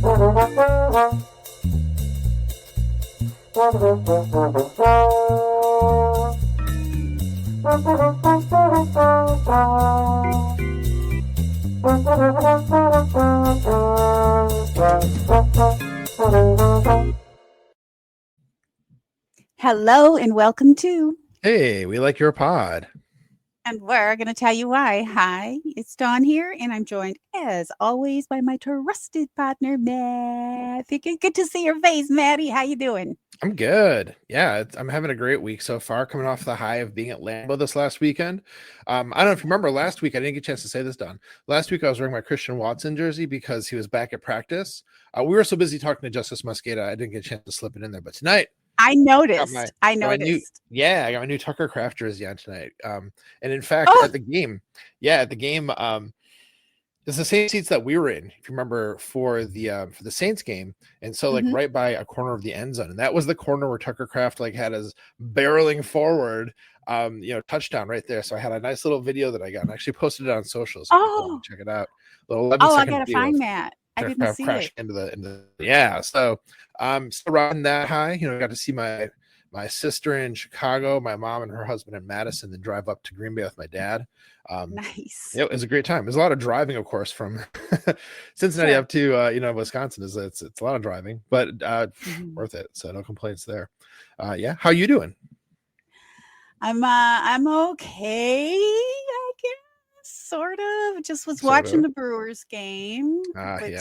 Hello and welcome to, Hey, we like your pod. and we're going to tell you why. Hi, it's Dawn here, and I'm joined as always by my trusted partner, Matt. Pickett. Good to see your face, Maddie. How you doing? I'm good. Yeah, I'm having a great week so far, coming off the high of being at Lambeau this last weekend. I don't know if you remember last week, I didn't get a chance to say this, Don. Last week, I was wearing my Christian Watson jersey because he was back at practice. We were so busy talking to Justice Mosqueda, I didn't get a chance to slip it in there. But tonight, I noticed. I got my new Tucker Craft jersey on tonight. And in fact, at the game, it's the same seats that we were in, if you remember, for the Saints game, and so right by a corner of the end zone, and that was the corner where Tucker Craft had his barreling forward, touchdown right there. So I had a nice little video that I got and actually posted it on socials. So check it out. I gotta find that. I didn't see it. So still riding that high. Got to see my sister in Chicago, my mom and her husband in Madison, then drive up to Green Bay with my dad. Nice. It was a great time. There's a lot of driving, of course, from Cincinnati up to Wisconsin. It's a lot of driving, but worth it. So no complaints there. How you doing? I'm okay, I guess. Sort of. Just was watching the Brewers game. Which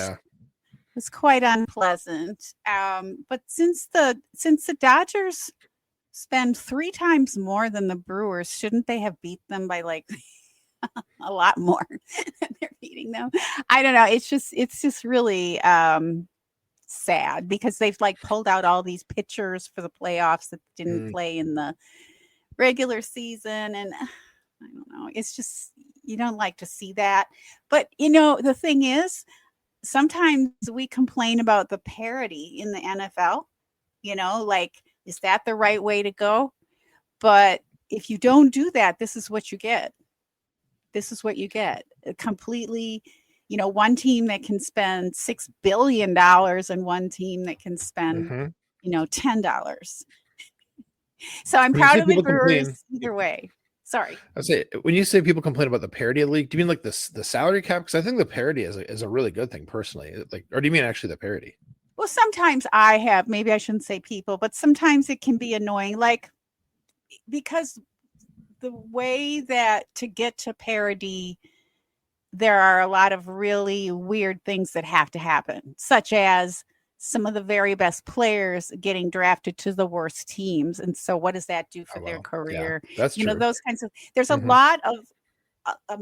was quite unpleasant. But since the Dodgers spend 3 times more than the Brewers, shouldn't they have beat them by a lot more than they're beating them? I don't know. It's just really sad because they've pulled out all these pitchers for the playoffs that didn't play in the regular season, and I don't know. It's just, you don't like to see that. But the thing is, sometimes we complain about the parity in the NFL, is that the right way to go? But if you don't do that, this is what you get. A completely, one team that can spend $6 billion and one team that can spend, $10. So I'm proud of the Brewers either way. Sorry. I say, when you say people complain about the parity of the league, do you mean the salary cap? Because I think the parity is a really good thing personally. Or do you mean actually the parity? Well, sometimes maybe I shouldn't say people, but sometimes it can be annoying, because the way that to get to parity, there are a lot of really weird things that have to happen, such as some of the very best players getting drafted to the worst teams. And so what does that do for their career? Yeah, that's true. Those kinds of, there's a lot of a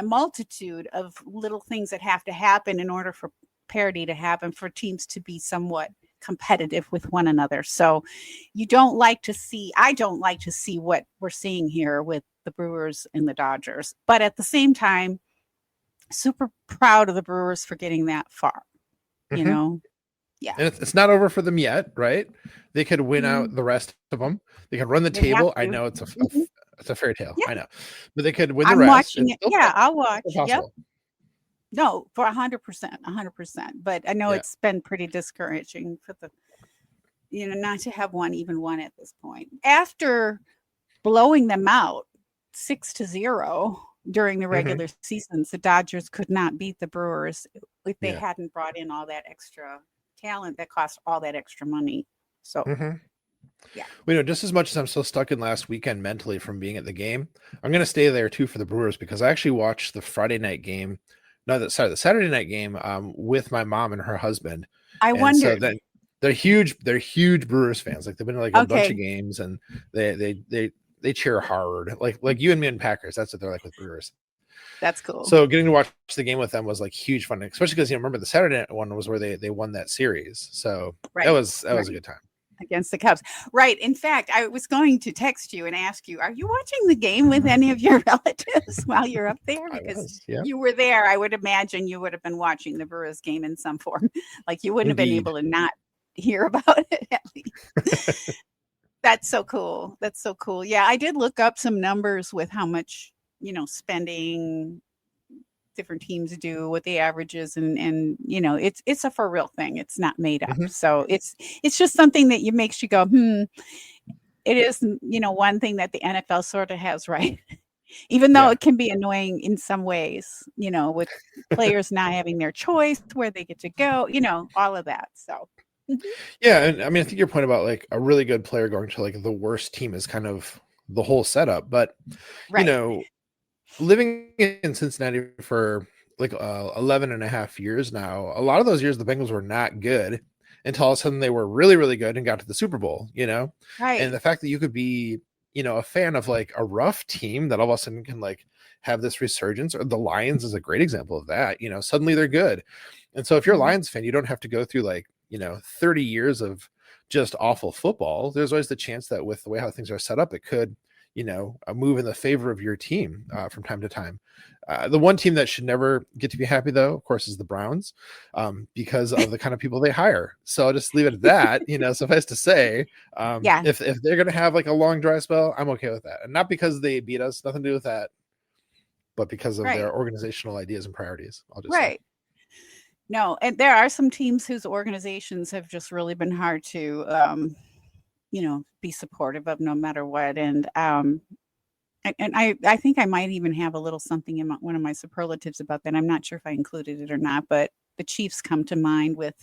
multitude of little things that have to happen in order for parity to happen, for teams to be somewhat competitive with one another. So I don't like to see what we're seeing here with the Brewers and the Dodgers. But at the same time, super proud of the Brewers for getting that far, Yeah. And it's not over for them yet, right? They could win out the rest of them. They could run the table. I know it's a fairy tale. Yeah. I know. But they could win the rest. I'm watching it. Yeah, I'll watch. Yep. No, for 100%. But I know it's been pretty discouraging for the, not to have even one at this point. After blowing them out 6-0 during the regular seasons, the Dodgers could not beat the Brewers if they hadn't brought in all that extra talent that cost all that extra money. So just as much as I'm still stuck in last weekend mentally from being at the game, I'm going to stay there too for the Brewers, because I actually watched the Saturday night game with my mom and her husband. I wonder. So they're huge Brewers fans. They've been to a bunch of games, and they cheer hard, like you and me and Packers. That's what they're like with Brewers. That's cool. So getting to watch the game with them was huge fun, especially because remember the Saturday night one was where they won that series. So that was a good time against the Cubs. Right. In fact, I was going to text you and ask you, are you watching the game with any of your relatives while you're up there? Because you were there. I would imagine you would have been watching the Brewers game in some form. You wouldn't have been able to not hear about it at least. That's so cool. Yeah, I did look up some numbers with how much, spending different teams do, what the average is, and it's a for real thing. It's not made up. So it's just something that makes you go, it is, one thing that the NFL sort of has, right? Even though it can be annoying in some ways, with players not having their choice, where they get to go, all of that. So. Yeah, and I mean, I think your point about like a really good player going to like the worst team is kind of the whole setup. But living in Cincinnati for like 11 and a half years now, a lot of those years the Bengals were not good until all of a sudden they were really, really good and got to the Super Bowl, Right. And the fact that you could be, a fan of like a rough team that all of a sudden can like have this resurgence, or the Lions is a great example of that, suddenly they're good. And so if you're a Lions fan, you don't have to go through like, 30 years of just awful football. There's always the chance that with the way how things are set up, it could, move in the favor of your team from time to time. The one team that should never get to be happy, though, of course, is the Browns, because of the kind of people they hire. So I'll just leave it at that. Suffice to say, if they're going to have like a long dry spell, I'm okay with that. And not because they beat us, nothing to do with that, but because of their organizational ideas and priorities. I'll just say. No, and there are some teams whose organizations have just really been hard to, be supportive of no matter what. And I think I might even have a little something in one of my superlatives about that. I'm not sure if I included it or not, but the Chiefs come to mind with,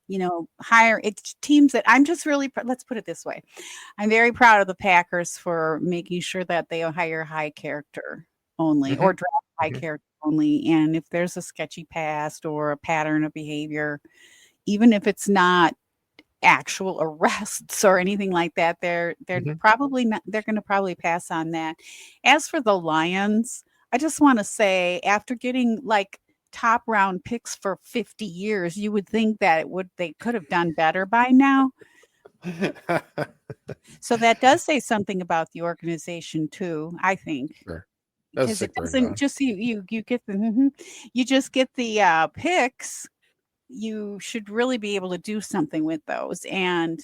it's teams that I'm just really, let's put it this way. I'm very proud of the Packers for making sure that they hire high character only or draft high character only. And if there's a sketchy past or a pattern of behavior, even if it's not actual arrests or anything like that, they're probably not, they're going to probably pass on that. As for the Lions, I just want to say, after getting like top round picks for 50 years, you would think that they could have done better by now. So that does say something about the organization too, I think. Sure. Because it doesn't just you get the you just get the picks. You should really be able to do something with those, and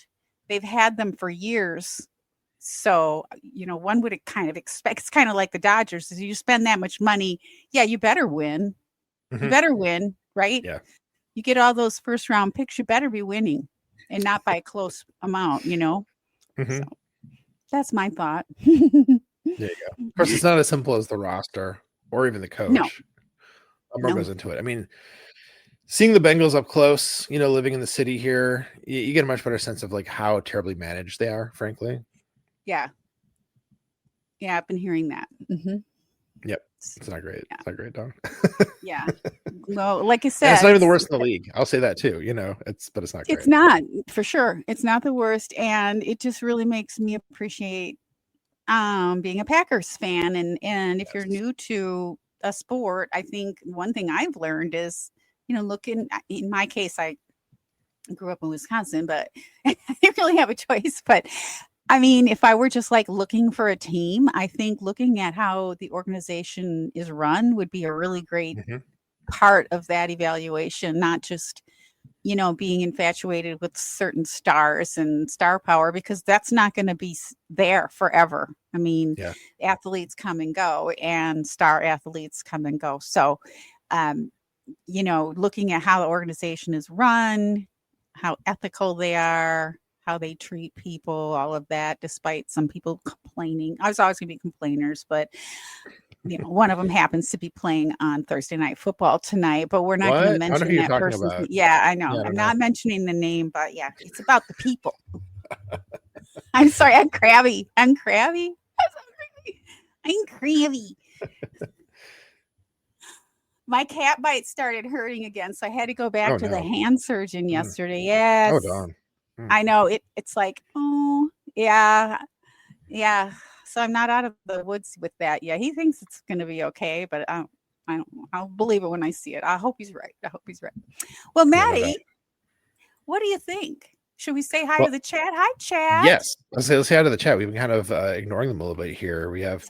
they've had them for years. So one would kind of expect, it's kind of like the Dodgers. Is you spend that much money, you better win. You better win, right? Yeah. You get all those first round picks, you better be winning, and not by a close amount. So that's my thought. There you go. Of course, it's not as simple as the roster or even the coach. No. More goes into it. I mean, seeing the Bengals up close, living in the city here, you get a much better sense of like how terribly managed they are, frankly. Yeah, I've been hearing that. Yep. It's not great. It's not great, Don. Yeah. Well, like I said, and it's not even the worst in the league. I'll say that too. But it's not great. It's not, for sure. It's not the worst. And it just really makes me appreciate being a Packers fan. And if you're new to a sport, I think one thing I've learned is, looking, in my case, I grew up in Wisconsin, but I didn't really have a choice. But I mean, if I were just like looking for a team, I think looking at how the organization is run would be a really great part of that evaluation, not just, being infatuated with certain stars and star power, because that's not going to be there forever. I mean, athletes come and go, and star athletes come and go. So, looking at how the organization is run, how ethical they are, how they treat people, all of that, despite some people complaining. I was always going to be complainers, but one of them happens to be playing on Thursday Night Football tonight, but we're not going to mention that person. Yeah, I know. I'm not mentioning the name, but it's about the people. I'm sorry. I'm crabby. I'm crabby. My cat bite started hurting again, so I had to go back to the hand surgeon yesterday. Yes. Oh, darn. I know. It's like, yeah. So I'm not out of the woods with that yet. He thinks it's going to be okay, but I don't know. I'll believe it when I see it. I hope he's right. Well, Maddie, what do you think? Should we say hi to the chat? Hi, chat. Yes. Let's say hi to the chat. We've been kind of ignoring them a little bit here. We have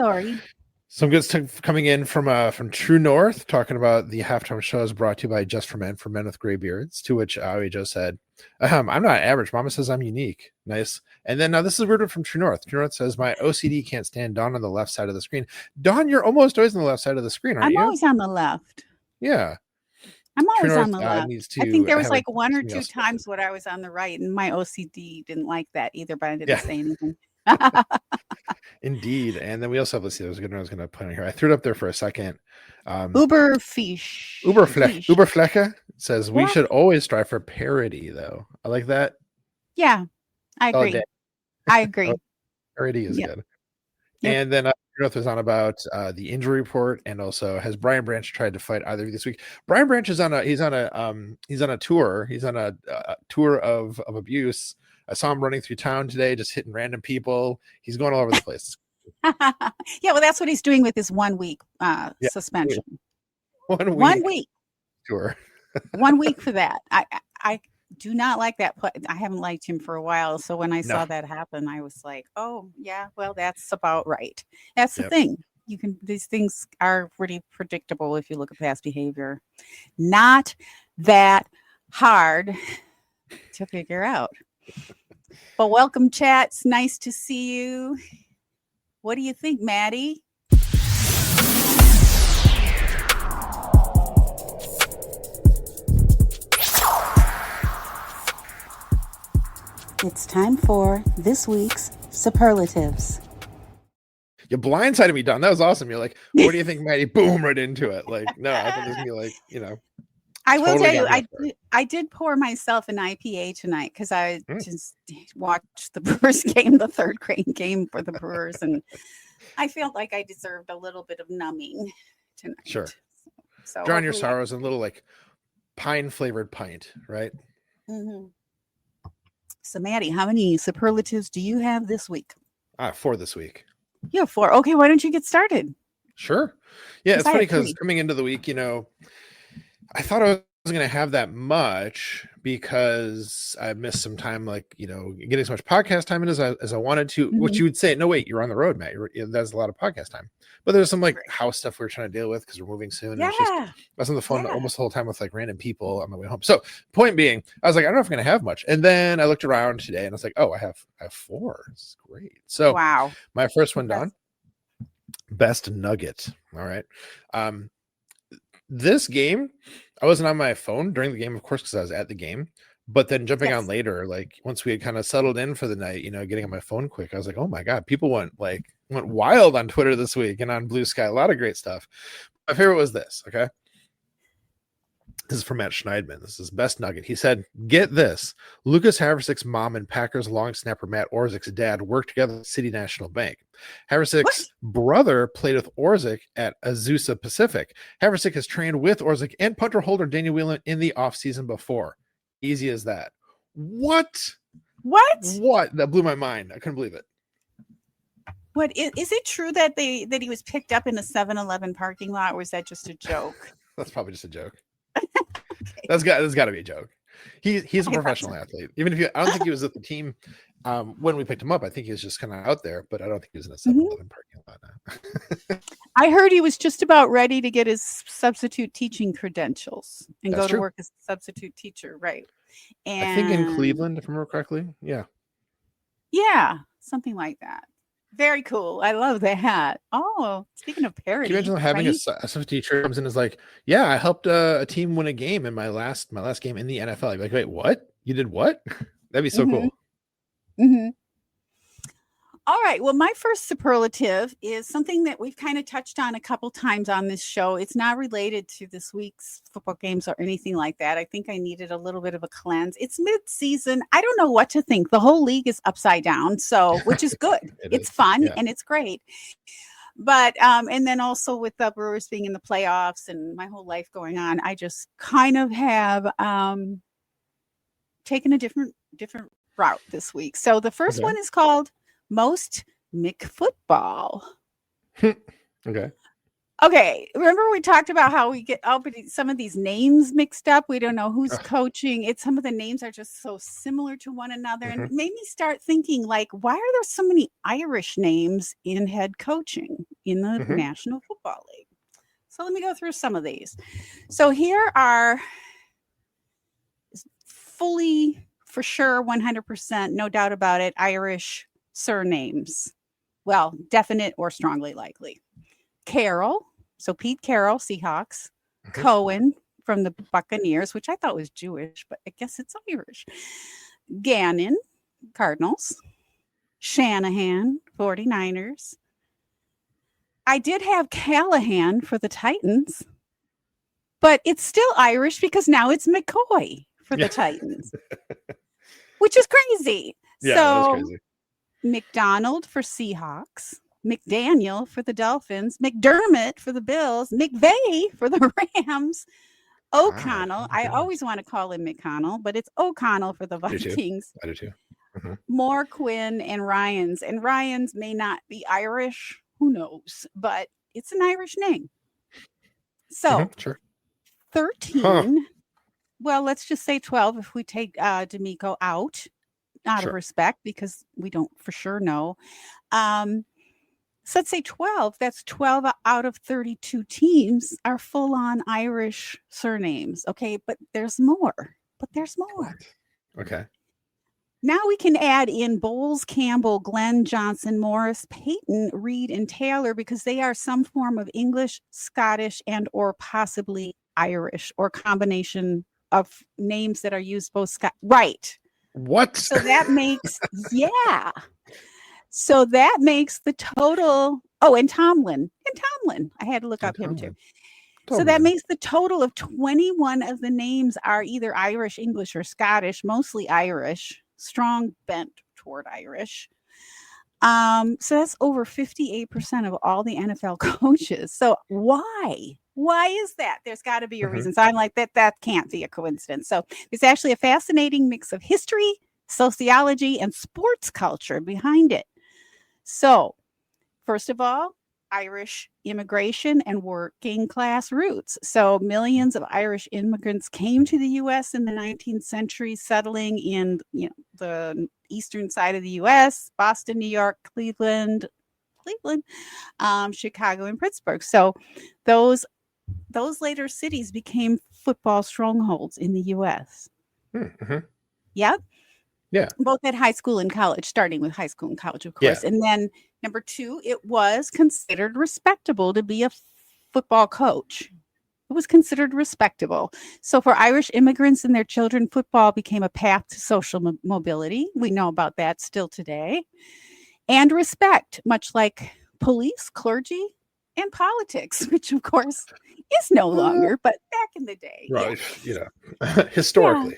some good stuff coming in from True North, talking about the halftime show is brought to you by Just for Men with Gray Beards, to which Joe said, I'm not average. Mama says I'm unique. Nice. And then now this is a weird one from True North. True North says, my OCD can't stand Dawn on the left side of the screen. Dawn, you're almost always on the left side of the screen, aren't you? I'm always on the left. Yeah. I'm True always on North the left. needs I think to there was have like one or something two else. times when I was on the right, and my OCD didn't like that either, but I didn't Yeah. say anything. Indeed. And then we also have, let's see, there's a good one I was going to put in here. I threw it up there for a second. Uberfleche. Uberfleche says we Yeah. should always strive for parity, though. I like that. Yeah, I All agree. day. I agree. Parity is Yep. good. Yep. And then North was on about the injury report, and also has Brian Branch tried to fight either of you this week? Brian Branch is on a tour. He's on a tour of abuse. I saw him running through town today, just hitting random people. He's going all over the place. Yeah, well, that's what he's doing with his 1 week suspension. 1 week tour. 1 week for that. I do not like that. I haven't liked him for a while. So when I saw that happen, I was like, oh yeah, well, that's about right. That's the thing. These things are pretty predictable if you look at past behavior. Not that hard to figure out. But welcome, chat. It's nice to see you. What do you think, Maddie? It's time for this week's superlatives. You blindsided me, Don. That was awesome. You're like, what do you think, Maddie? Boom, right into it. Like, no, I think it's gonna be like, I will tell you, I did pour myself an IPA tonight because I just watched the Brewers game, the third grade game for the Brewers, and I felt like I deserved a little bit of numbing tonight. Sure. So drown your sorrows in a little like pine flavored pint, right? Mm-hmm. So, Maddie, how many superlatives do you have this week? 4 this week. You have 4. Okay, why don't you get started? Sure. Yeah, it's funny because coming into the week, I thought I was going to have that much because I missed some time, like, getting so much podcast time in as I wanted to, which you would say, no, wait, you're on the road, Matt. That's a lot of podcast time. But there's some house stuff we're trying to deal with because we're moving soon. Yeah. And it's just, I was on the phone almost the whole time with random people on my way home. So point being, I was like, I don't know if I'm going to have much. And then I looked around today and I was like, oh, I have 4. It's great. So wow. My first one, Don, best nugget. All right. This game, I wasn't on my phone during the game, of course, because I was at the game. But then jumping on later, once we had kind of settled in for the night, getting on my phone quick, I was like, oh my God, people went wild on Twitter this week and on Blue Sky. A lot of great stuff. My favorite was this. Okay. This is from Matt Schneidman. This is best nugget. He said, get this. Lucas Haversick's mom and Packers long snapper Matt Orzick's dad worked together at City National Bank. Haversick's brother played with Orzick at Azusa Pacific. Haversick has trained with Orzick and punter holder Daniel Whelan in the offseason before. Easy as that. What? That blew my mind. I couldn't believe it. What is it true that he was picked up in a 7-Eleven parking lot, or is that just a joke? That's probably just a joke. That's got to be a joke. He's a professional athlete. Even if I don't think he was at the team when we picked him up. I think he was just kind of out there, but I don't think he was in a 7-Eleven parking lot now. I heard he was just about ready to get his substitute teaching credentials and go to work as a substitute teacher, right? And I think in Cleveland, if I remember correctly. Yeah, something like that. Very cool. I love that. Oh, speaking of parody, can you imagine having a substitute teacher comes in and is like, yeah, I helped a team win a game in my last game in the NFL. I'd be like, wait, what? You did what? That'd be so cool. Mm-hmm. All right. Well, my first superlative is something that we've kind of touched on a couple times on this show. It's not related to this week's football games or anything like that. I think I needed a little bit of a cleanse. It's mid-season. I don't know what to think. The whole league is upside down, which is good. It's fun and it's great. But and then also with the Brewers being in the playoffs and my whole life going on, I just kind of have taken a different route this week. So the first one is called Most Mick Football. Okay. Remember we talked about how we get some of these names mixed up. We don't know who's coaching. Some of the names are just so similar to one another, and it made me start thinking, why are there so many Irish names in head coaching in the National Football League? So let me go through some of these. So here are fully, for sure, 100%, no doubt about it, Irish surnames. Well, definite or strongly likely. Carroll. So Pete Carroll, Seahawks. Cohen from the Buccaneers, which I thought was Jewish, but I guess it's Irish. Gannon, Cardinals. Shanahan, 49ers. I did have Callahan for the Titans, but it's still Irish because now it's McCoy for the Titans, which is crazy. Yeah, so that's crazy. McDonald for Seahawks, McDaniel for the Dolphins, McDermott for the Bills, McVay for the Rams, O'Connell. I always want to call him McConnell, but it's O'Connell for the Vikings. I do too. More Quinn and Ryans. And Ryans may not be Irish. Who knows? But it's an Irish name. So 13. Well, let's just say 12 if we take D'Amico out of respect because we don't for sure know. So let's say 12. That's 12 out of 32 teams are full-on Irish surnames. Okay, but there's more. Okay. Now we can add in Bowles, Campbell, Glenn, Johnson, Morris, Payton, Reed, and Taylor because they are some form of English, Scottish, and or possibly Irish or combination of names that are used both right. What? So that makes So that makes the total. Oh, and Tomlin. I had to look up him too. So that makes the total of 21 of the names are either Irish, English, or Scottish, mostly Irish. Strong bent toward Irish. So that's over 58% of all the NFL coaches. So why? Why is that? There's got to be a reason. So I'm like, that can't be a coincidence. So there's actually a fascinating mix of history, sociology, and sports culture behind it. So first of all, Irish immigration and working class roots. So millions of Irish immigrants came to the U.S. in the 19th century, settling in the eastern side of the U.S., Boston, New York, Cleveland, Chicago, and Pittsburgh. So those later cities became football strongholds in the U.S. Yep. Yeah. Both at high school and college, starting with high school and college, of course. Yeah. And then number 2, it was considered respectable to be a football coach. It was considered respectable. So for Irish immigrants and their children, football became a path to social mobility. We know about that still today. And respect, much like police, clergy, and politics, which of course is no longer, but back in the day. Right. Historically.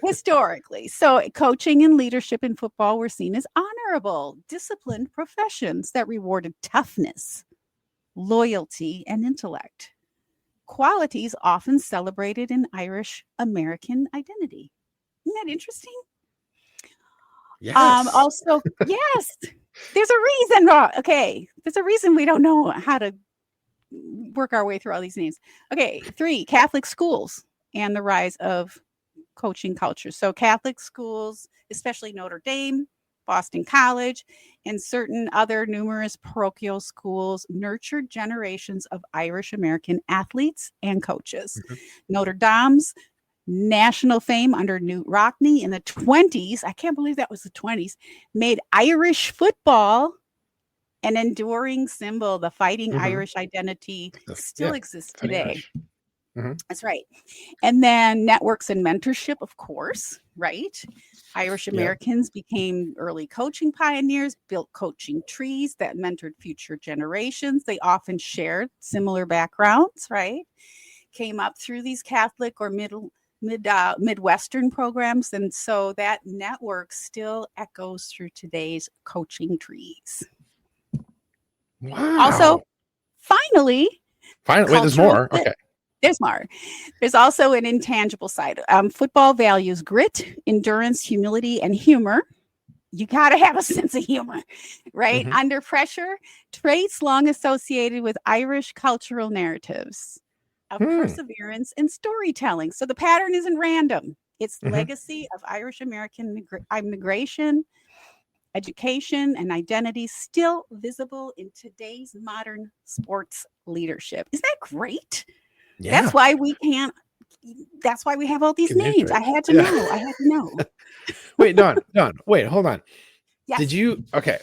Historically. So coaching and leadership in football were seen as honorable, disciplined professions that rewarded toughness, loyalty, and intellect. Qualities often celebrated in Irish American identity. Isn't that interesting? Yes. Also, yes, there's a reason. Okay. There's a reason we don't know how to work our way through all these names. Okay. 3, Catholic schools and the rise of coaching culture. So Catholic schools, especially Notre Dame, Boston College, and certain other numerous parochial schools nurtured generations of Irish American athletes and coaches. Notre Dame's national fame under Knute Rockne in the 20s, I can't believe that was the 20s, made Irish football an enduring symbol. The fighting Irish identity still exists today. That's right. And then networks and mentorship, of course, right? Irish Americans became early coaching pioneers, built coaching trees that mentored future generations. They often shared similar backgrounds, right? Came up through these Catholic or Midwestern programs. And so that network still echoes through today's coaching trees. Wow. Also, finally, wait, there's more. Okay. There's more. There's also an intangible side. Football values grit, endurance, humility, and humor. You got to have a sense of humor, right? Under pressure, traits long associated with Irish cultural narratives of perseverance and storytelling. So the pattern isn't random. It's legacy of Irish American immigration, education, and identity still visible in today's modern sports leadership. Isn't that great? Yeah. That's why we have all these names. I had to know. Wait, Dawn, wait, hold on. Yes. Did you, okay.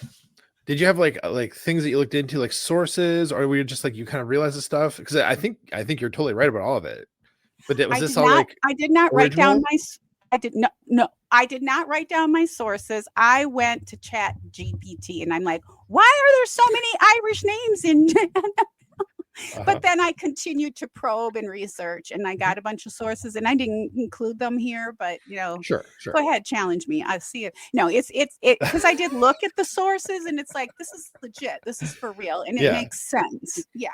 Did you have like things that you looked into, like sources, or were you just like you kind of realized the stuff? Because I think you're totally right about all of it. But was this all like I did not write down original? I did not. No, I did not write down my sources. I went to Chat GPT, and I'm like, why are there so many Irish names in? But then I continued to probe and research, and I got a bunch of sources, and I didn't include them here. But Sure. go ahead, challenge me. I see it. No, it's because I did look at the sources, and it's like, this is legit. This is for real, and it makes sense. Yeah.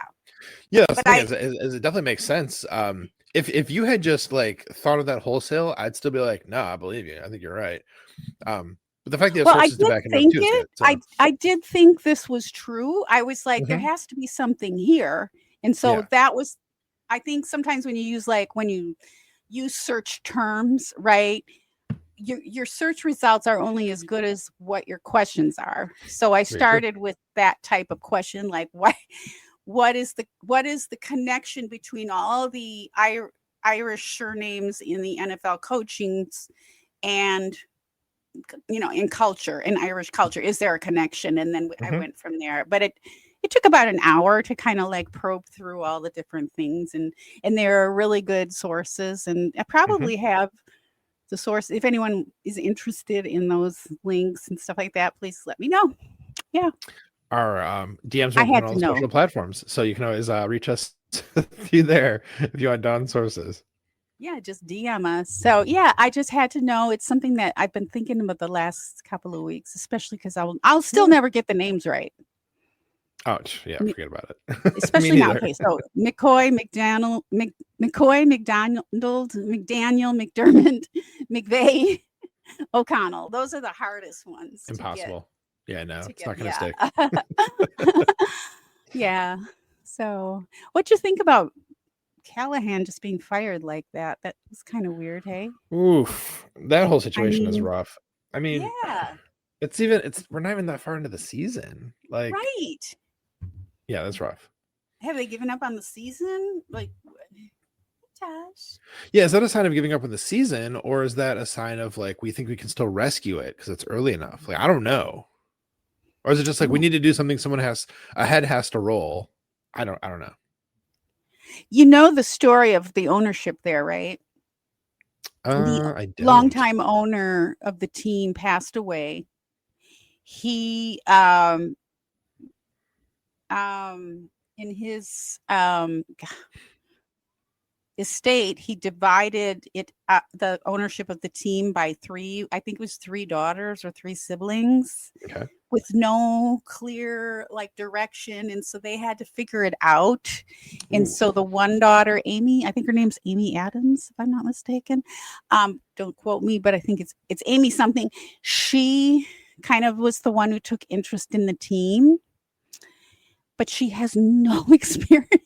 Yeah, but it definitely makes sense. If you had just like thought of that wholesale, I'd still be like, no, I believe you. I think you're right. But the fact that you have sources to back it up too is good, so. I did think this was true. I was like, there has to be something here. And so that was, I think sometimes when you use search terms, right? Your search results are only as good as what your questions are. So I started with that type of question, like what is the connection between all the Irish surnames in the NFL coachings and in culture, in Irish culture? Is there a connection? And then I went from there. But it took about an hour to kind of like probe through all the different things, and there are really good sources, and I probably have the source. If anyone is interested in those links and stuff like that, please let me know. Yeah. Our DMs are on all the social platforms, so you can always reach us through there if you want Dawn sources. Yeah, just DM us. So yeah, I just had to know. It's something that I've been thinking about the last couple of weeks, especially because I'll still never get the names right. Oh yeah, forget about it. Especially now. Okay, so McCoy, McDaniel, McDaniel, McDermott, McVeigh, O'Connell. Those are the hardest ones. Impossible. Yeah, no, it's not going to stick. Yeah. So, what do you think about Callahan just being fired like that? That was kind of weird, hey? Oof, that whole situation is rough. I mean, yeah, we're not even that far into the season. Like, right? Yeah, that's rough. Have they given up on the season? Like, gosh. Yeah, is that a sign of giving up on the season, or is that a sign of like we think we can still rescue it because it's early enough? Like, I don't know. Or is it just like we need to do something? A head has to roll. I don't know. You know the story of the ownership there, right? The longtime owner of the team passed away. He in his estate, he divided it the ownership of the team by three daughters or three siblings. Okay. With no clear like direction, and so they had to figure it out. And so the one daughter, Amy, I think her name's Amy Adams, if I'm not mistaken, don't quote me, but I think it's Amy something. She kind of was the one who took interest in the team, but she has no experience.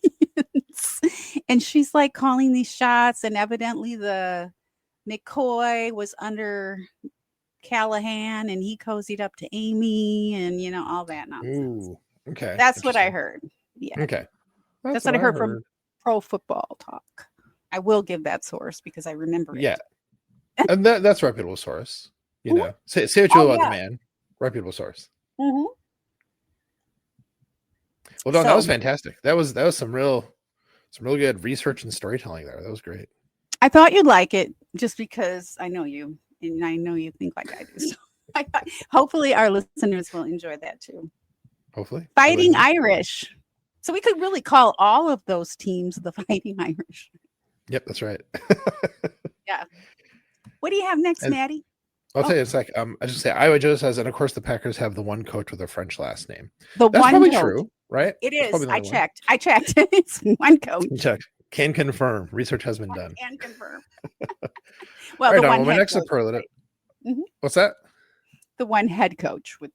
And she's like calling these shots, and evidently the McCoy was under Callahan, and he cozied up to Amy, and all that nonsense. Ooh, okay. That's what I heard. Yeah. Okay. That's what I heard from Pro Football Talk. I will give that source because I remember it. Yeah. And that's reputable source. Say what you will about the man. Reputable source. Mm-hmm. Well, no, that was fantastic. That was some real good research and storytelling there. That was great. I thought you'd like it just because I know you. And I know you think like I do. So hopefully our listeners will enjoy that too. Hopefully. Fighting Irish. So we could really call all of those teams the Fighting Irish. Yep, that's right. Yeah. What do you have next, Maddie? I'll tell you, it's like I just say Iowa Joe says, and of course the Packers have the one coach with a French last name. That's probably true, right? It is. I checked. It's one coach. You checked. Can confirm. Research has been done. Can confirm. Well, right, my next superlative. Mm-hmm. What's that? The one head coach with.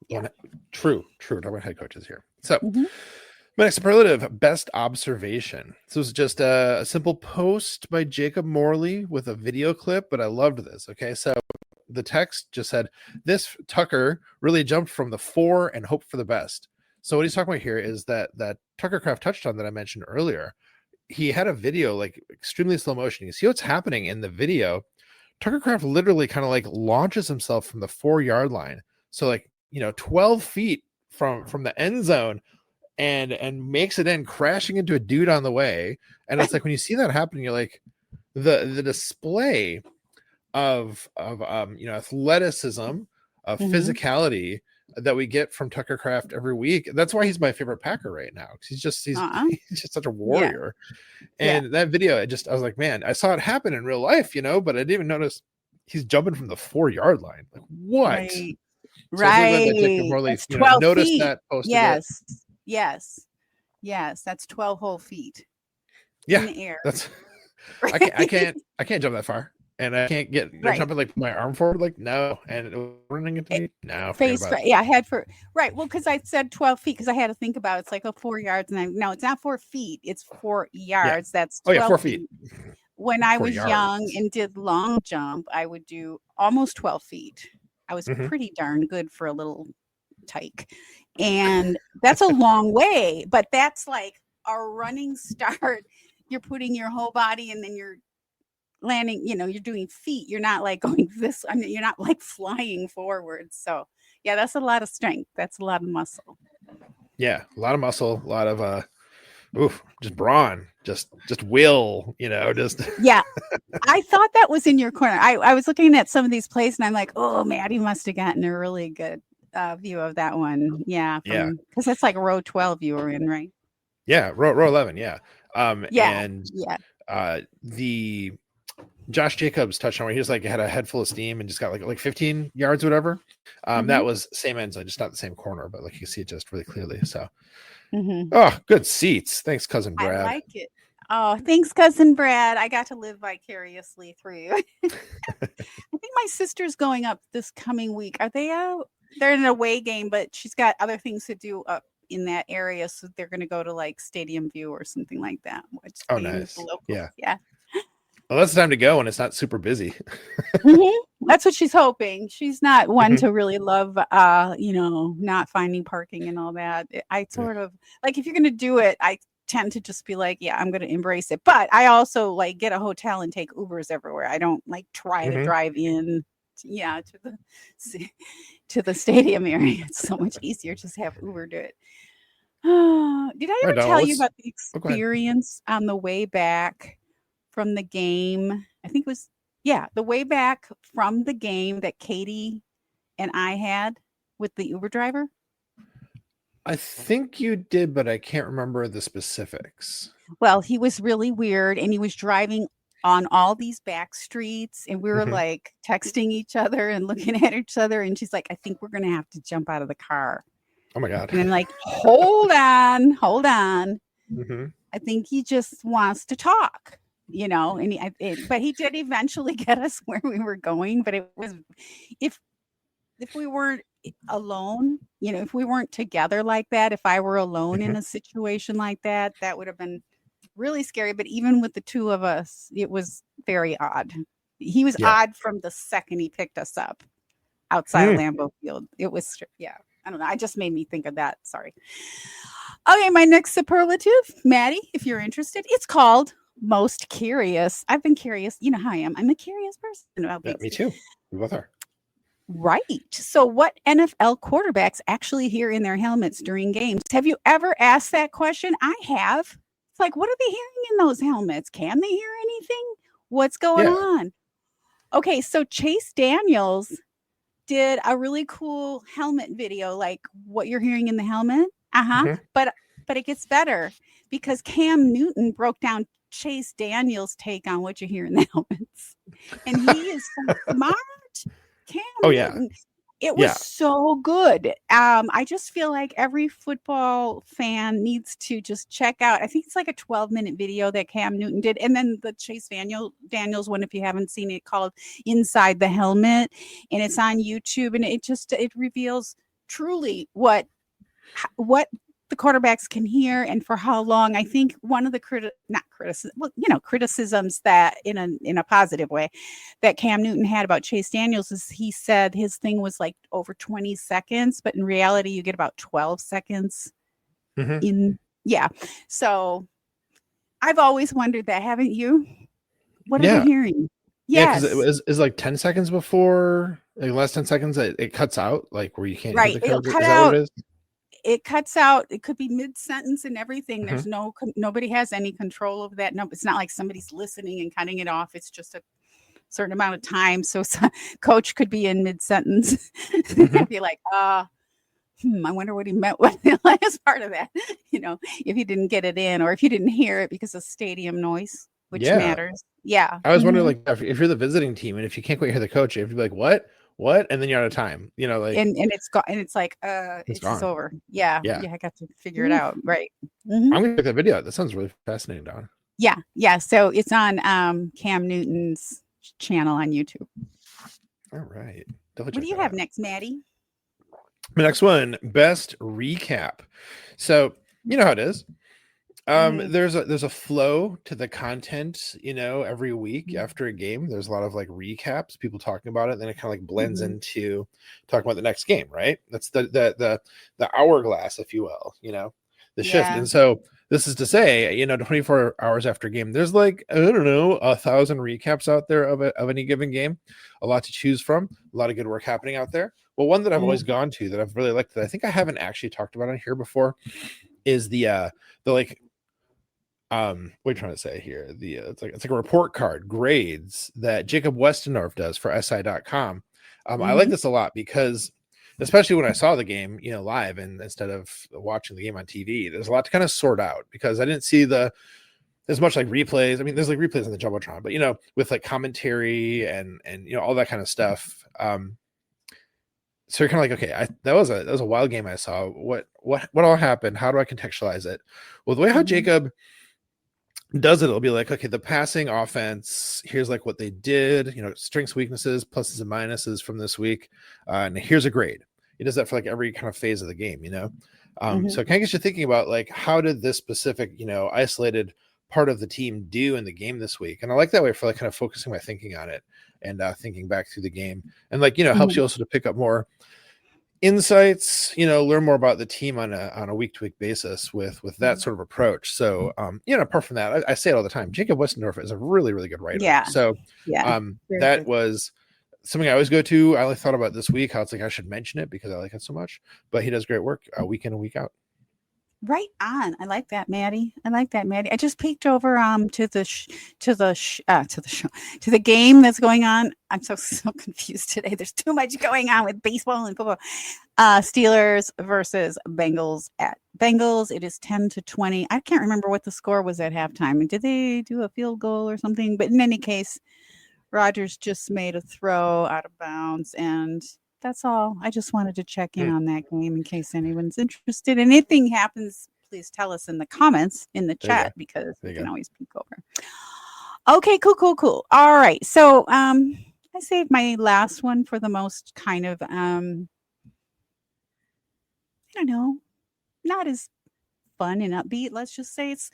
Yeah. True. We're talking about head coaches here. So, my next superlative: best observation. This was just a simple post by Jacob Morley with a video clip, but I loved this. Okay, so the text just said, "This Tucker really jumped from the 4 and hoped for the best." So what he's talking about here is that Tucker Craft touchdown that I mentioned earlier. He had a video like extremely slow motion. You see what's happening in the video. Tucker Craft literally kind of like launches himself from the 4-yard line. So like, 12 feet from the end zone and makes it in, crashing into a dude on the way. And it's like when you see that happen, you're like, the display of athleticism, of physicality that we get from Tucker Kraft every week. That's why he's my favorite Packer right now, because he's just such a warrior. And that video, I was like, man, I saw it happen in real life, but I didn't even notice he's jumping from the 4-yard line. Like, what? Right. So right. That's 12 notice feet. that, posted Yes. That's 12 whole feet. Yeah. In the air. That's I can't jump that far. And I can't get jumping like my arm forward, like no, and running into me, no. Face for head for right. Well, because I said 12 feet because I had to think about it's like 4 yards, and no, it's not 4 feet, it's 4 yards. That's 12 4 feet. When I was young and did long jump, I would do almost 12 feet. I was pretty darn good for a little tyke, and that's a long way. But that's like a running start. You're putting your whole body, and then you're landing, you're doing feet. You're not like going this. I mean, you're not like flying forward. So yeah, that's a lot of strength. That's a lot of muscle. Yeah, a lot of muscle, a lot of just brawn, just will, just yeah. I thought that was in your corner. I was looking at some of these plays, and I'm like, oh, Maddie must have gotten a really good view of that one. Yeah, because it's like row 12 you were in, right? Yeah, row 11. Yeah, the Josh Jacobs touchdown where he just like had a head full of steam and just got like 15 yards, whatever. That was same end zone, just not the same corner, but like you see it just really clearly. So, oh, good seats. Thanks, cousin Brad. I like it. Oh, thanks, cousin Brad. I got to live vicariously through you. I think my sister's going up this coming week. Are they out? They're in an away game, but she's got other things to do up in that area, so they're going to go to like Stadium View or something like that. Nice. Yeah. Well, that's the time to go when it's not super busy. That's what she's hoping. She's not one to really love, not finding parking and all that. I sort of like, if you're going to do it, I tend to just be like, yeah, I'm going to embrace it. But I also like get a hotel and take Ubers everywhere. I don't like try to drive in, to the stadium area. It's so much easier just have Uber do it. Did I ever tell you about the experience on the way back from the game? I think it was, the way back from the game that Katie and I had with the Uber driver. I think you did, but I can't remember the specifics. Well, he was really weird, and he was driving on all these back streets, and we were like texting each other and looking at each other, and she's like, I think we're going to have to jump out of the car. Oh my God. And I'm like, hold on. I think he just wants to talk, but he did eventually get us where we were going. But it was, if we weren't alone, if we weren't together like that, if I were alone in a situation like that, that would have been really scary. But even with the two of us, it was very odd. He was odd from the second he picked us up outside of Lambeau Field. It was, I don't know. I just made me think of that. Sorry. Okay, my next superlative, Maddie, if you're interested, it's called most curious. I've been curious. You know how I am. I'm a curious person about things. Me too. We both are. Right. So what NFL quarterbacks actually hear in their helmets during games? Have you ever asked that question? I have. It's like, what are they hearing in those helmets? Can they hear anything? What's going on? Okay, so Chase Daniels did a really cool helmet video, like what you're hearing in the helmet. But it gets better because Cam Newton broke down Chase Daniels' take on what you hear in the helmets, and he is so smart. Cam Newton. It was so good. I just feel like every football fan needs to just check out. I think it's like a 12-minute video that Cam Newton did. And then the Chase Daniels one, if you haven't seen it, called Inside the Helmet. And it's on YouTube. And it reveals truly what the quarterbacks can hear and for how long. I think one of the criticisms that in a positive way that Cam Newton had about Chase Daniels is he said his thing was like over 20 seconds, but in reality you get about 12 seconds So I've always wondered that, haven't you? What are they hearing? Yes. Yeah, because it was like 10 seconds before, like last 10 seconds it cuts out, like where you can't hear the code. It'll cut out. What it is? it cuts out. It could be mid-sentence and everything. There's nobody has any control of that. No, it's not like somebody's listening and cutting it off. It's just a certain amount of time. So coach could be in mid-sentence and be like, I wonder what he meant with the last part of that. If you didn't get it in, or if you didn't hear it because of stadium noise, which matters. Yeah. I was wondering, like, if you're the visiting team and if you can't quite hear the coach, you have to be like, what? And then you're out of time, like, and it's gone, and it's like, it's over. Yeah. I got to figure it out. Right. I'm gonna check that video out. That sounds really fascinating, Dawn. Yeah. So it's on Cam Newton's channel on YouTube. All right. What do you have next, Maddie? The next one, best recap. So you know how it is. There's a flow to the content, every week after a game. There's a lot of like recaps, people talking about it, then it kind of like blends into talking about the next game, right? That's the hourglass, if you will, the shift. And so this is to say, 24 hours after a game, there's like, I don't know, 1,000 recaps out there of any given game, a lot to choose from, a lot of good work happening out there. Well, one that I've always gone to that I've really liked, that I think I haven't actually talked about on here before, is the like, what are you trying to say here? It's like a report card, grades that Jacob Westendorf does for SI.com. I like this a lot because, especially when I saw the game, live, and instead of watching the game on TV, there's a lot to kind of sort out because I didn't see as much like replays. I mean, there's like replays on the Jumbotron, but with like commentary and all that kind of stuff. So you're kind of like, okay, that was a wild game I saw. What all happened? How do I contextualize it? Well, the way how Jacob does it'll be like, okay, the passing offense, here's like what they did, strengths, weaknesses, pluses and minuses from this week, and here's a grade. He does that for like every kind of phase of the game, so it kind of gets you thinking about like, how did this specific isolated part of the team do in the game this week? And I like that way for like kind of focusing my thinking on it and thinking back through the game, and like helps you also to pick up more insights, learn more about the team on a week-to-week basis with that sort of approach. So apart from that, I say it all the time, Jacob Westendorf is a really, really good writer. So that was something I always go to. I only thought about this week how it's like I should mention it because I like it so much, but he does great work week in and week out. Right on. I like that, Maddie. I just peeked over to the game that's going on. I'm so confused today. There's too much going on with baseball and football. Steelers versus Bengals at Bengals. It is 10-20. I can't remember what the score was at halftime. Did they do a field goal or something? But in any case, Rodgers just made a throw out of bounds, and that's all. I just wanted to check in on that game in case anyone's interested. And anything happens, please tell us in the comments in the chat because we can always peek over. Okay, cool. All right. So I saved my last one for the most kind of I don't know, not as fun and upbeat. Let's just say it's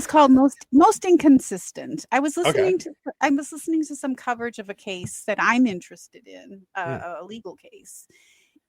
called most inconsistent. I was listening to some coverage of a case that I'm interested in, a legal case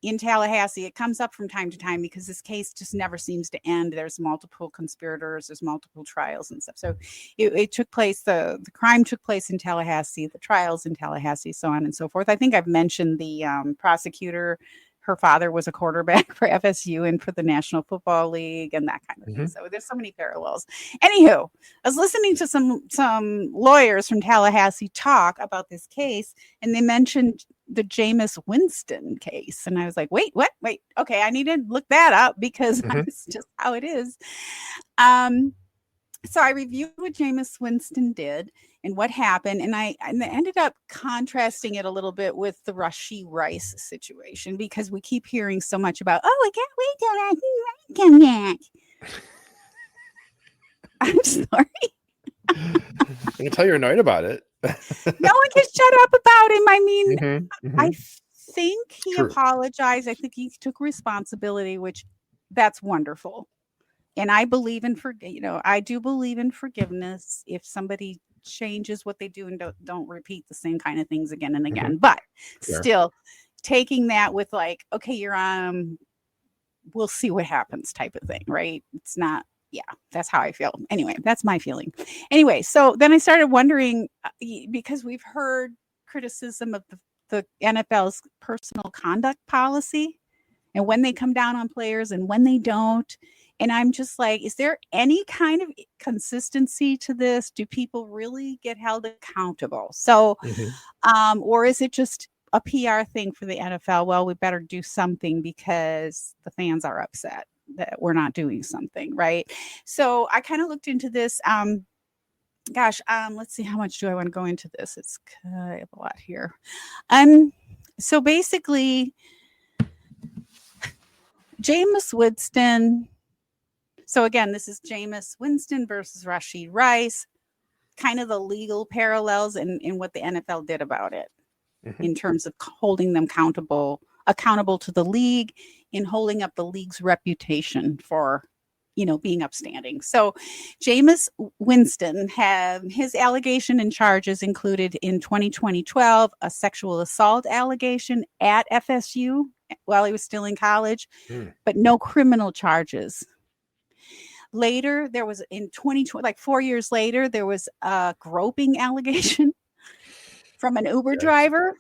in Tallahassee. It comes up from time to time because this case just never seems to end. There's multiple conspirators, there's multiple trials and stuff. So it took place, the crime took place in Tallahassee, the trials in Tallahassee, so on and so forth. I think I've mentioned the prosecutor. Her father was a quarterback for FSU and for the National Football League and that kind of thing. So there's so many parallels. Anywho, I was listening to some lawyers from Tallahassee talk about this case, and they mentioned the Jameis Winston case. And I was like, wait, what? Wait, okay, I need to look that up because that's just how it is. So I reviewed what Jameis Winston did and what happened, and I ended up contrasting it a little bit with the Rashee Rice situation because we keep hearing so much about, I can't wait till Rashee Rice comes back. I'm sorry. I can tell you're annoyed about it. No one can shut up about him. I mean, I think he apologized. I think he took responsibility, which that's wonderful. And I believe in I do believe in forgiveness if somebody changes what they do and don't repeat the same kind of things again and again. But still, taking that with like, okay, you're we'll see what happens type of thing, right? It's not. Yeah, that's how I feel. Anyway, that's my feeling. Anyway, so then I started wondering because we've heard criticism of the NFL's personal conduct policy. and when they come down on players and when they don't. And I'm just like, is there any kind of consistency to this? Do people really get held accountable? So, or is it just a PR thing for the NFL? Well, we better do something because the fans are upset that we're not doing something, right? So I kind of looked into this. Let's see, how much do I want to go into this? It's I have a lot here. So basically, Jameis Winston. So again, this is Jameis Winston versus Rashid Rice, kind of the legal parallels in what the NFL did about it in terms of holding them accountable to the league, in holding up the league's reputation for, being upstanding. So Jameis Winston had his allegation and charges included in 2012 a sexual assault allegation at FSU while he was still in college, but no criminal charges. Later, there was in 2020, like 4 years later, there was a groping allegation from an Uber driver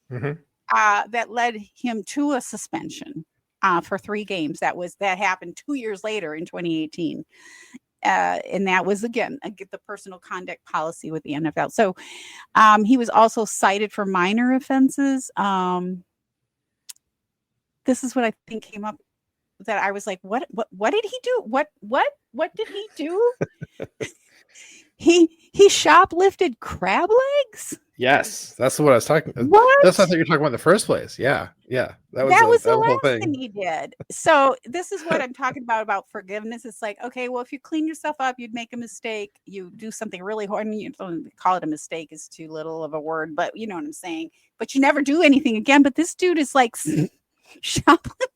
that led him to a suspension for 3 games. That happened 2 years later in 2018. And that was, again, the personal conduct policy with the NFL. So he was also cited for minor offenses. This is what I think came up that I was like, what did he do? What did he do? He shoplifted crab legs. Yes, that's what I was talking about. What? That's what I thought you were talking about in the first place. Yeah. That was the last thing he did. So this is what I'm talking about forgiveness. It's like, okay, well, if you clean yourself up, you'd make a mistake. You do something really hard. I mean, you don't call it a mistake is too little of a word, but you know what I'm saying. But you never do anything again. But this dude is like shoplifting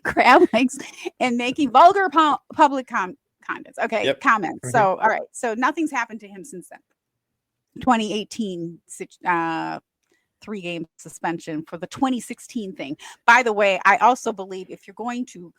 crab legs and making vulgar public comments. Okay, comments. So, all right. So nothing's happened to him since then. 2018 3-game suspension for the 2016 thing. By the way, I also believe if you're going to,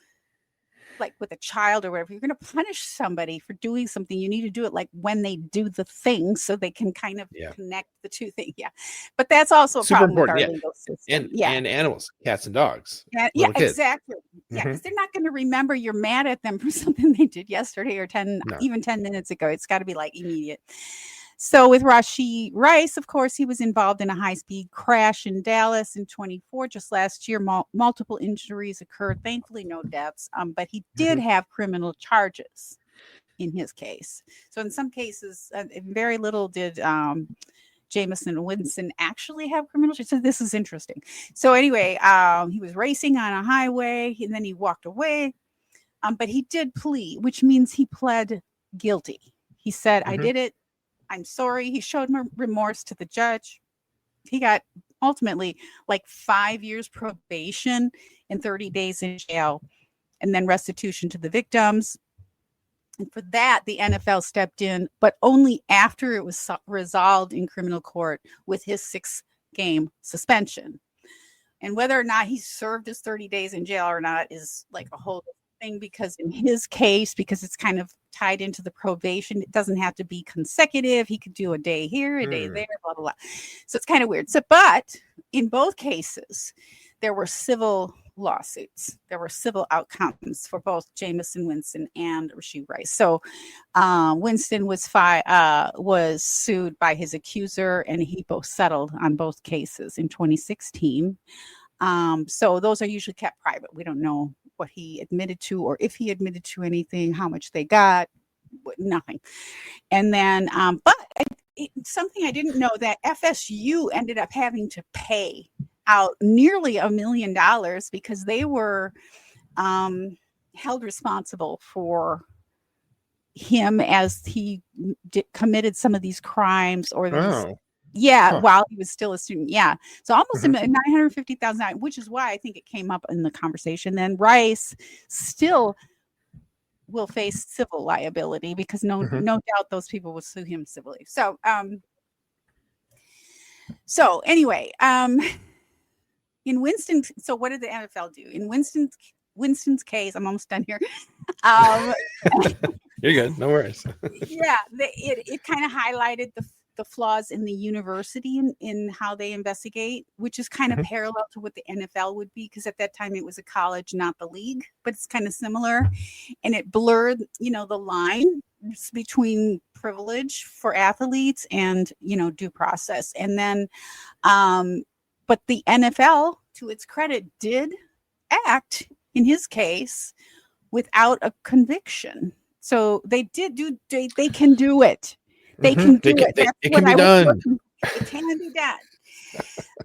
like with a child or whatever, you're going to punish somebody for doing something, you need to do it like when they do the thing so they can kind of connect the two things. Yeah. But that's also a super problem important with our legal system. And animals, cats and dogs. Yeah, exactly. Yeah, because they're not going to remember you're mad at them for something they did yesterday or even 10 minutes ago. It's got to be like immediate. So with Rashid Rice, of course, he was involved in a high-speed crash in Dallas in 24. Just last year, multiple injuries occurred. Thankfully, no deaths. But he did have criminal charges in his case. So in some cases, very little did Jameis Winston actually have criminal charges. So this is interesting. So anyway, he was racing on a highway, and then he walked away. But he did plea, which means he pled guilty. He said, I did it. I'm sorry. He showed remorse to the judge. He got ultimately like 5 years probation and 30 days in jail, and then restitution to the victims. And for that, the NFL stepped in, but only after it was resolved in criminal court with his 6-game suspension. And whether or not he served his 30 days in jail or not is like a whole thing, because in his case, because it's kind of tied into the probation, it doesn't have to be consecutive. He could do a day here, a day there, blah, blah, blah. So it's kind of weird. So, but in both cases, there were civil lawsuits. There were civil outcomes for both Jameis Winston and Rashid Rice. So Winston was sued by his accuser, and he both settled on both cases in 2016. So those are usually kept private. We don't know what he admitted to, or if he admitted to anything, how much they got, nothing. And then, but something I didn't know, that FSU ended up having to pay out nearly $1 million because they were held responsible for him as he committed some of these crimes or these. While he was still a student. Yeah. So almost $950,000, which is why I think it came up in the conversation. Then Rice still will face civil liability because no doubt those people will sue him civilly. So anyway, in Winston, so what did the NFL do? In Winston's case, I'm almost done here. You're good. No worries. Yeah. It kind of highlighted the flaws in the university in how they investigate, which is kind of parallel to what the NFL would be, because at that time it was a college, not the league, but it's kind of similar. And it blurred, the line between privilege for athletes and, due process. And then, but the NFL, to its credit, did act in his case without a conviction. So they did they can do it. They can do it. It can be done. It can be done.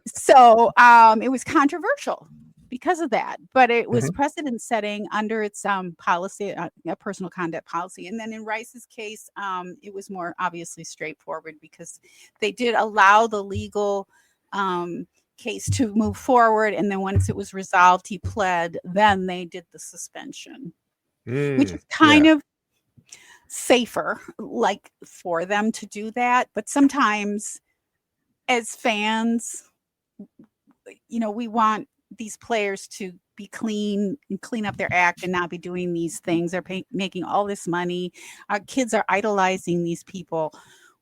So it was controversial because of that, but it was precedent setting under its policy, a personal conduct policy. And then in Rice's case, it was more obviously straightforward because they did allow the legal case to move forward. And then once it was resolved, he pled, then they did the suspension, which is kind of safer, like, for them to do that. But sometimes as fans, we want these players to be clean and clean up their act and not be doing these things. They're making all this money. Our kids are idolizing these people.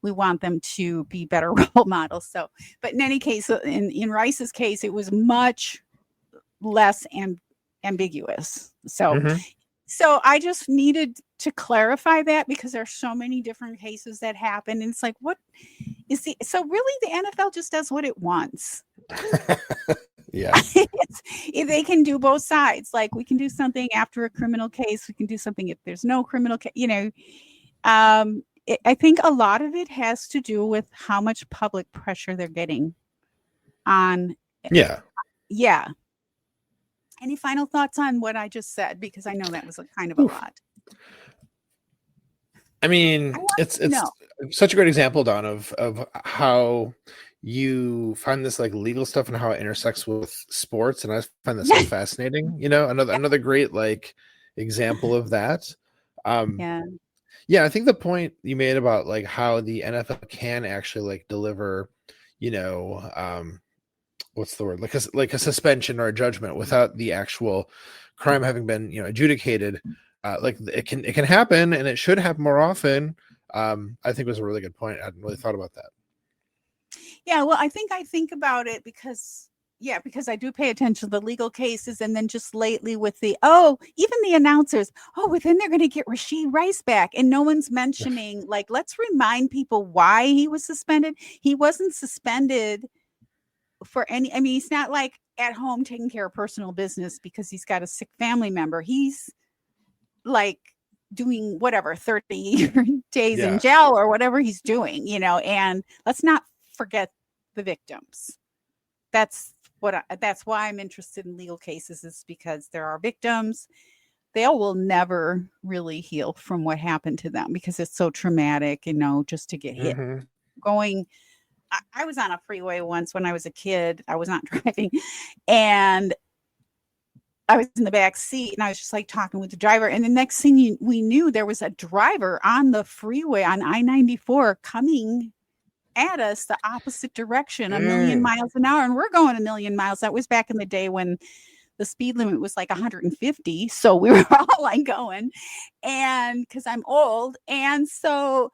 We want them to be better role models. So, but in any case, in Rice's case, it was much less ambiguous. So I just needed to clarify that because there's so many different cases that happen. And it's like, what is so really the NFL just does what it wants. Yeah. They can do both sides. Like, we can do something after a criminal case. We can do something if there's no criminal case, I think a lot of it has to do with how much public pressure they're getting on. Yeah. Yeah. Any final thoughts on what I just said? Because I know that was kind of a lot. I mean, it's such a great example, Dawn, of how you find this like legal stuff and how it intersects with sports, and I find that so fascinating. Another great like example of that. Yeah, I think the point you made about like how the NFL can actually like deliver, what's the word? Like a suspension or a judgment without the actual crime having been, adjudicated. Like it can happen, and it should happen more often. I think was a really good point. I hadn't really thought about that. Yeah, well, I think about it because I do pay attention to the legal cases, and then just lately with even the announcers, then they're going to get Rashee Rice back, and no one's mentioning, like, let's remind people why he was suspended. He wasn't suspended for he's not like at home taking care of personal business because he's got a sick family member. He's like doing whatever 30 days in jail or whatever he's doing, and let's not forget the victims. That's why I'm interested in legal cases, is because there are victims. They will never really heal from what happened to them because it's so traumatic, just to get hit. I was on a freeway once when I was a kid. I was not driving, and I was in the back seat, and I was just like talking with the driver. And the next thing we knew, there was a driver on the freeway on I-94 coming at us the opposite direction, a million miles an hour. And we're going a million miles. That was back in the day when the speed limit was like 150. So we were all like going, and because I'm old. And so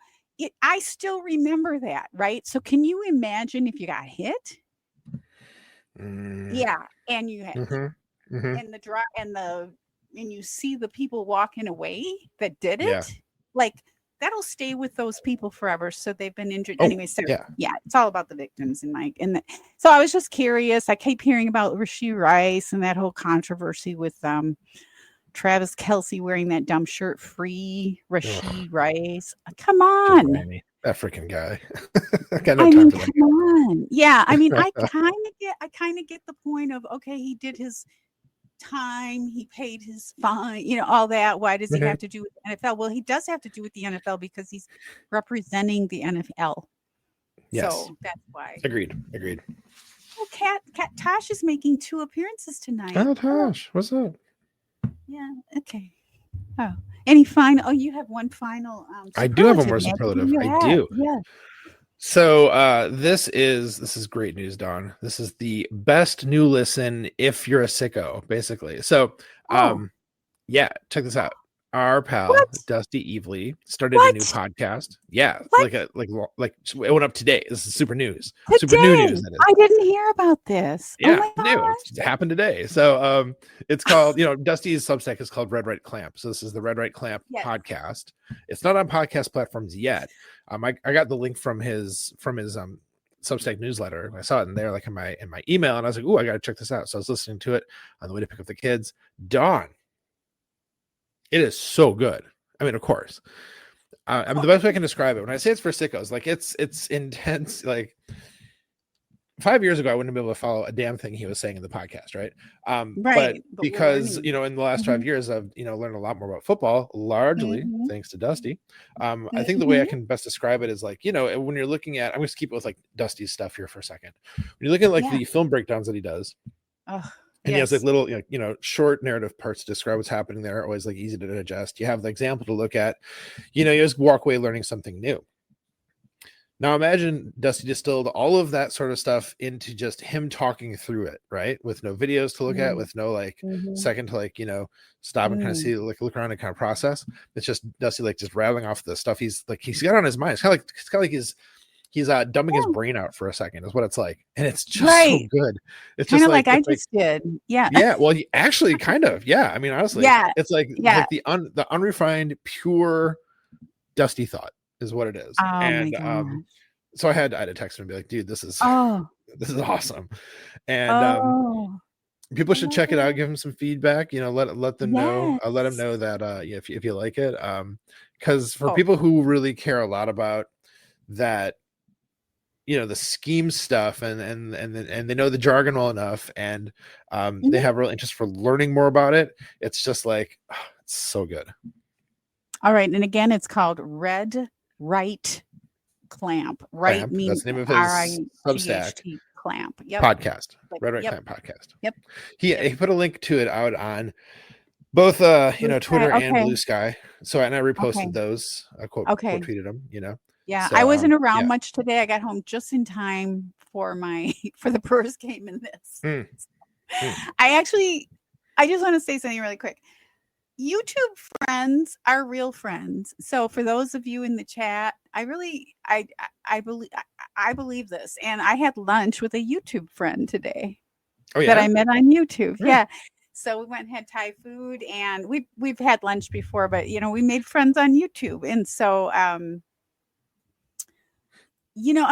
I still remember that. Right. So can you imagine if you got hit? Yeah. And you had, and and you see the people walking away that did it, like, that'll stay with those people forever. So they've been injured anyway. So it's all about the victims. So I was just curious. I keep hearing about Rashee Rice and that whole controversy with Travis Kelce wearing that dumb shirt, free Rashee Rice. Come on. That freaking guy. I got no time for that. Come on. Yeah. I kind of get the point of, okay, he did his time, he paid his fine, all that. Why does he have to do with the NFL? Well, he does have to do with the NFL because he's representing the NFL. Yes. So that's why. Agreed. Oh, Kat Tosh is making 2 appearances tonight. Oh, Tosh, what's up? Yeah. Okay. Oh, any final? Oh, you have one final. I do have one more superlative. I do. Yeah. So this is great news, Dawn. This is the best new listen if you're a sicko, basically. So check this out. Our pal What? Dusty Evely started a new What? podcast. Yeah, What? like it went up today. This is super news. Super new Today? news, that is. I didn't hear about this. Oh Yeah, my new. gosh. It happened today. So it's called, Dusty's Substack is called Red Right Clamp. So this is the Red Right Clamp Yes. podcast. It's not on podcast platforms yet. I got the link from his Substack newsletter. I saw it in there, like in my email, and I was like, "Ooh, I got to check this out." So I was listening to it on the way to pick up the kids. Dawn, it is so good. I mean, of course. I mean, the best way I can describe it, when I say it's for sickos, like it's intense. Like 5 years ago, I wouldn't be able to follow a damn thing he was saying in the podcast, right? But because in the last 5 years, I've learned a lot more about football, largely thanks to Dusty. I think the way I can best describe it is like, when you're looking at, I'm going to keep it with like Dusty's stuff here for a second. When you look at like the film breakdowns that he does, and he has like little, short narrative parts to describe what's happening there, always like easy to digest. You have the example to look at, you just walk away learning something new. Now imagine Dusty distilled all of that sort of stuff into just him talking through it, right? With no videos to look at, with no second to stop and kind of see, look around and kind of process. It's just Dusty just rattling off the stuff he's got on his mind. It's kind of like he's dumbing his brain out for a second is what it's like. And it's just so good. It's kind just of like I just did. Yeah. Yeah. Well, he actually kind of, I mean, honestly, it's like the unrefined, pure Dusty thought is what it is. Oh, and so I had to text him and be like, dude, this is awesome. And people should check it out, give him some feedback, let them know. Let them know that if you like it. Because for people who really care a lot about that, the scheme stuff and they know the jargon well enough, and they have real interest for learning more about it. It's just like, it's so good. All right. And again, it's called Red Right Clamp. Right means that's the name of his Substack clamp. Podcast. Red Right Clamp podcast. Yep. He put a link to it out on both Twitter and Blue Sky. So and I reposted those. I quote tweeted them. Yeah, so, I wasn't around much today. I got home just in time for the Brewers game in this. I just want to say something really quick. YouTube friends are real friends. So for those of you in the chat, I believe this. And I had lunch with a YouTube friend today that I met on YouTube. Yeah. So we went and had Thai food, and we've had lunch before, but we made friends on YouTube. And so a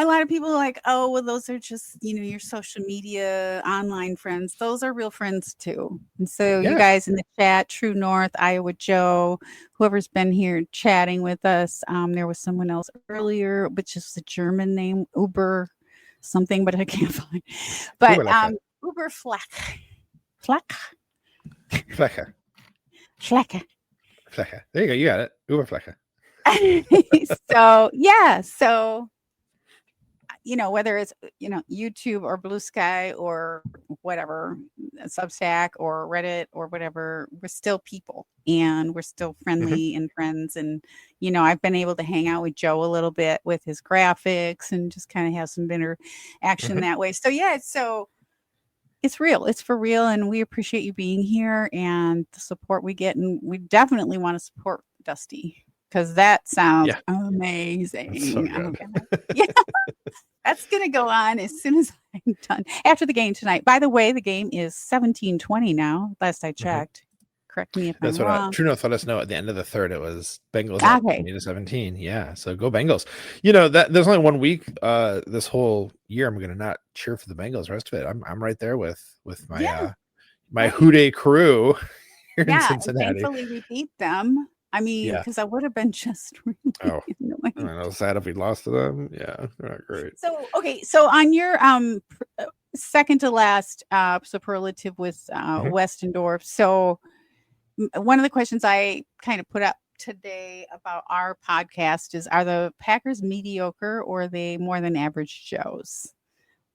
lot of people are like, oh, well, those are just, your social media online friends. Those are real friends too. And so you guys in the chat, True North, Iowa Joe, whoever's been here chatting with us. There was someone else earlier, which is the German name, Uber something, but I can't find. But Uber Fleck. Flecker. There you go. You got it. Uber Flecker. So whether it's, YouTube or Blue Sky or whatever, Substack or Reddit or whatever, we're still people and we're still friendly and friends. And, I've been able to hang out with Joe a little bit with his graphics and just kind of have some interaction that way. So, so it's real. It's for real. And we appreciate you being here and the support we get. And we definitely want to support Dusty, because that sounds amazing. So good. That's going to go on as soon as I'm done. After the game tonight. By the way, the game is 17-20 now, last I checked. Correct me if I'm wrong. That's what True North let us know at the end of the third. It was Bengals 20-17. Yeah, so go Bengals. That there's only 1 week this whole year I'm going to not cheer for the Bengals. The rest of it, I'm right there with my my Houday crew here in Cincinnati. Thankfully we beat them. I mean, because I would have been just really annoying. I know, sad if we lost to them. Yeah, they're not great. So, so on your second to last superlative with Westendorf. So one of the questions I kind of put up today about our podcast is, are the Packers mediocre or are they more than average Joes?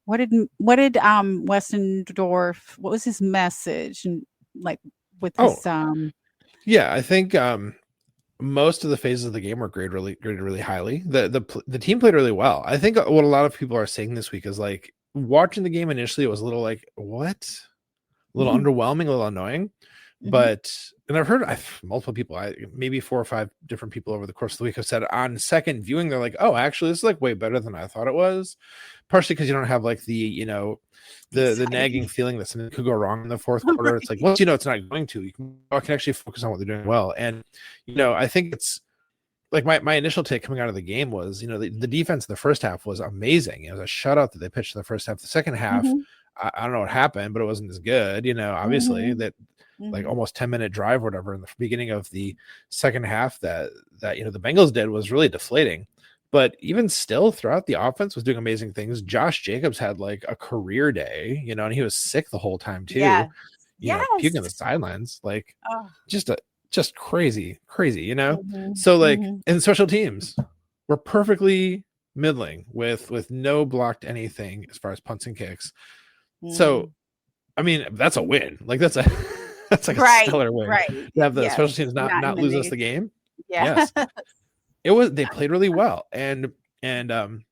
What did Westendorf, what was his message and with this I think most of the phases of the game were graded really highly. The team played really well. I think what a lot of people are saying this week is watching the game initially, it was a little what? A little underwhelming, a little annoying. But and I've heard multiple people, maybe 4 or 5 different people over the course of the week have said on second viewing, they're like, oh, actually, this is like way better than I thought it was. Partially because you don't have like the the nagging feeling that something could go wrong in the fourth quarter. It's like once it's not going to, you can actually focus on what they're doing well. And I think it's like my initial take coming out of the game was, the defense in the first half was amazing. It was a shutout that they pitched in the first half. The second half, I don't know what happened, but it wasn't as good. Obviously that like almost 10-minute drive or whatever in the beginning of the second half that the Bengals did was really deflating. But even still, throughout the offense was doing amazing things. Josh Jacobs had like a career day, and he was sick the whole time too. Puking on the sidelines, like just crazy. So like in special teams, we're perfectly middling with no blocked anything as far as punts and kicks. So, I mean, that's a win. Like that's like a stellar win. Right. To have the special teams not lose us the game. Yes. They played really well. And again,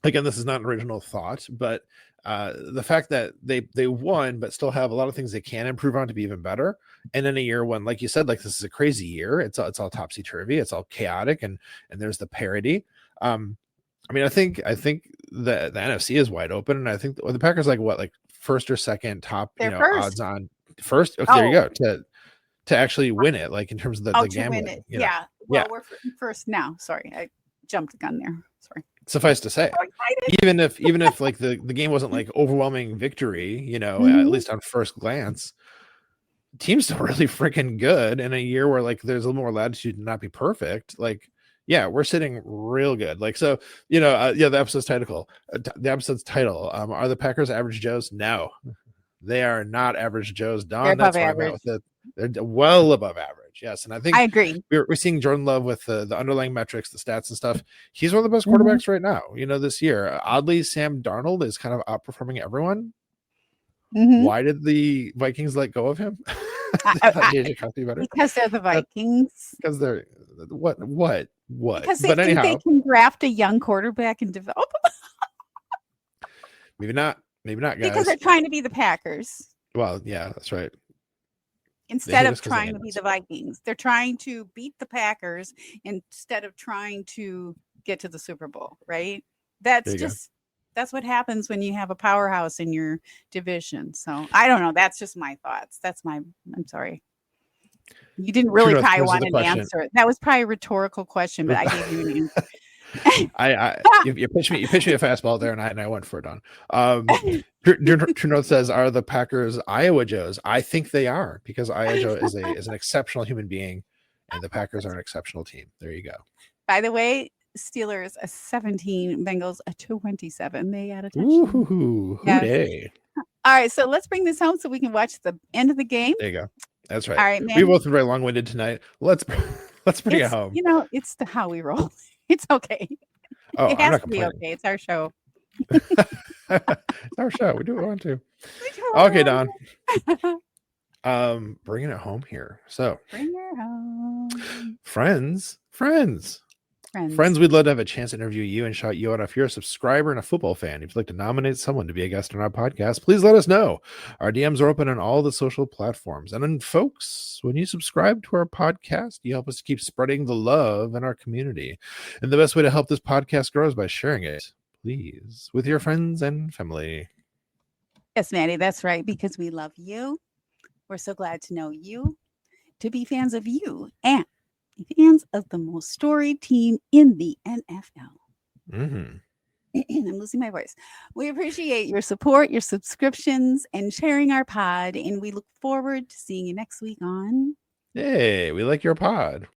this is not an original thought, but the fact that they won but still have a lot of things they can improve on to be even better. And in a year when, like you said, like this is a crazy year, it's all topsy-turvy, it's all chaotic, and there's the parity. I mean, I think the NFC is wide open, and I think the Packers like first or second top odds on first. Okay, there you go to actually win it, like in terms of the gambling. Win it. Well, we're first now. Sorry, I jumped the gun there. Sorry. Suffice to say, even if like the game wasn't like overwhelming victory, at least on first glance, team's still really freaking good in a year where like there's a little more latitude to not be perfect. Like, we're sitting real good. Like, so, the episode's title, are the Packers average Joes? No, they are not average Joes. Don, that's why I'm out with it. They're well above average. Yes. And I think I agree. We're seeing Jordan Love with the underlying metrics, the stats and stuff. He's one of the best quarterbacks right now, this year. Oddly, Sam Darnold is kind of outperforming everyone. Why did the Vikings let go of him? Because they're the Vikings. Because they're what? Because they think they can draft a young quarterback and develop him. Maybe not, guys. Because they're trying to be the Packers. Well, yeah, that's right. Instead of trying to be the Vikings, they're trying to beat the Packers instead of trying to get to the Super Bowl, right? That's what happens when you have a powerhouse in your division. So I don't know. That's just my thoughts. I'm sorry. You didn't really probably want an answer. That was probably a rhetorical question, but I gave you an answer. You pitched me a fastball there, and I went for it on. True North says, are the Packers Iowa Joes? I think they are, because Iowa Joe is an exceptional human being, and the Packers are an exceptional team. There you go. By the way, Steelers a 17, Bengals a 27. They got a touchdown. Ooh, yes. All right, so let's bring this home so we can watch the end of the game. There you go. That's right. All right, man. We both been very long-winded tonight. Let's bring it home. It's how we roll. It's okay. Oh, it has to be okay. It's our show. It's our show. We do what we want to. Okay, Don. Bringing it home here. So, bring it home. Friends, we'd love to have a chance to interview you and shout you out. If you're a subscriber and a football fan, if you'd like to nominate someone to be a guest on our podcast, please let us know. Our DMs are open on all the social platforms. And then, folks, when you subscribe to our podcast, you help us to keep spreading the love in our community. And the best way to help this podcast grow is by sharing it, please, with your friends and family. Yes, Maddie, that's right, because we love you. We're so glad to know you, to be fans of you, and fans of the most storied team in the NFL. I'm losing my voice. We appreciate your support, your subscriptions, and sharing our pod. And we look forward to seeing you next week on. Hey, we like your pod.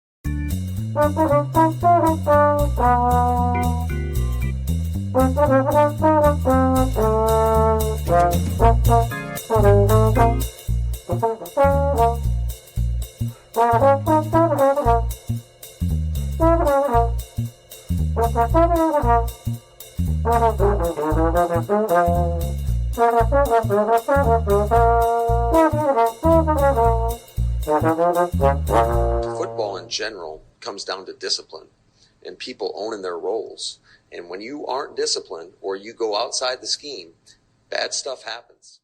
Football in general comes down to discipline and people owning their roles. And when you aren't disciplined or you go outside the scheme, bad stuff happens.